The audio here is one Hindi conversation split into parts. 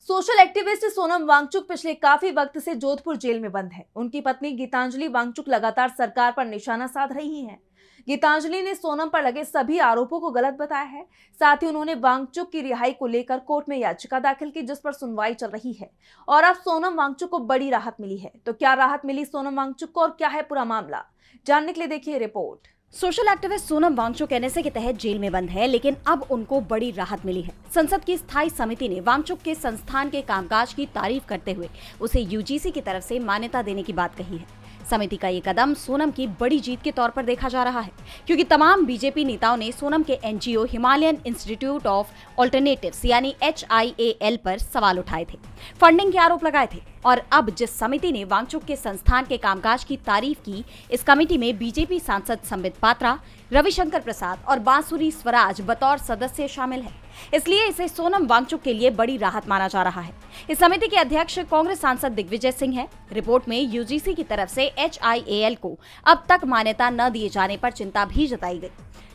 सोशल एक्टिविस्ट सोनम वांगचुक पिछले काफी वक्त से जोधपुर जेल में बंद है। उनकी पत्नी गीतांजलि वांगचुक लगातार सरकार पर निशाना साध रही हैं। गीतांजलि ने सोनम पर लगे सभी आरोपों को गलत बताया है। साथ ही उन्होंने वांगचुक की रिहाई को लेकर कोर्ट में याचिका दाखिल की, जिस पर सुनवाई चल रही है और अब सोनम वांगचुक को बड़ी राहत मिली है। तो क्या राहत मिली सोनम वांगचुक को और क्या है पूरा मामला, जानने के लिए देखिए report. Social activist Sonam Wangchuk NSA के तहत जेल में बंद है, लेकिन अब उनको बड़ी राहत मिली है। संसद की स्थायी समिति ने वांगचुक के संस्थान के कामकाज की तारीफ करते हुए उसे यूजीसी की तरफ से मान्यता देने की बात कही है। समिति का ये कदम सोनम की बड़ी जीत के तौर पर देखा जा रहा है, क्योंकि तमाम बीजेपी नेताओं ने सोनम के NGO Himalayan institute of alternatives यानी HIAL पर सवाल उठाए थे, फंडिंग के आरोप लगाए थे। और अब जिस समिति ने वांगचुक के संस्थान के कामकाज की तारीफ की, इस कमेटी में बीजेपी सांसद संबित पात्रा, रविशंकर प्रसाद और बांसुरी स्वराज बतौर सदस्य शामिल है। इसलिए इसे सोनम वांगचुक के लिए बड़ी राहत माना जा रहा है। इस समिति के अध्यक्ष कांग्रेस सांसद दिग्विजय सिंह है। रिपोर्ट में यूजीसी की तरफ से HIAL को अब तक मान्यता न दिए जाने पर चिंता भी जताई गई।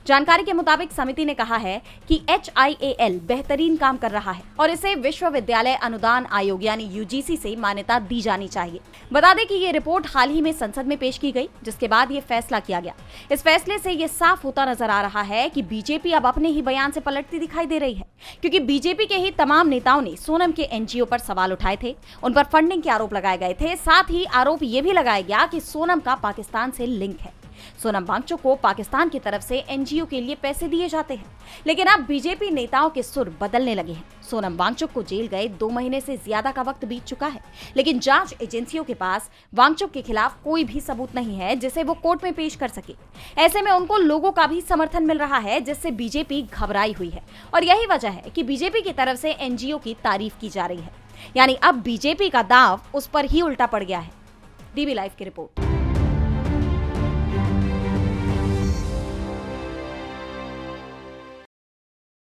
जानकारी के मुताबिक समिति ने कहा है कि HIAL बेहतरीन काम कर रहा है और इसे विश्वविद्यालय अनुदान आयोग यानी यूजीसी से मान्यता दी जानी चाहिए। बता दें कि ये रिपोर्ट हाल ही में संसद में पेश की गई, जिसके बाद ये फैसला किया गया। इस फैसले से ये साफ होता नजर आ रहा है कि बीजेपी अब अपने ही बयान से पलटती दिखाई दे रही है, क्योंकि बीजेपी के ही तमाम नेताओं ने सोनम के एनजीओ पर सवाल उठाए थे, उन पर फंडिंग के आरोप लगाए गए थे। साथ ही आरोप ये भी लगाया गया कि सोनम का पाकिस्तान से लिंक है। सोनम वांगचुक को पाकिस्तान की तरफ से एनजीओ के लिए पैसे दिए जाते हैं, लेकिन अब बीजेपी नेताओं के सुर बदलने लगे हैं। सोनम वांगचुक को जेल गए 2 महीने से ज्यादा का वक्त बीत चुका है, लेकिन जांच एजेंसियों के पास वांगचुक के खिलाफ कोई भी सबूत नहीं है जिसे वो कोर्ट में पेश कर सके। ऐसे में उनको लोगों का भी समर्थन मिल रहा है, जिससे बीजेपी घबराई हुई है और यही वजह है कि बीजेपी की तरफ से एनजीओ की तारीफ की जा रही है। यानी अब बीजेपी का दांव उस पर ही उल्टा पड़ गया है। DB लाइव की रिपोर्ट।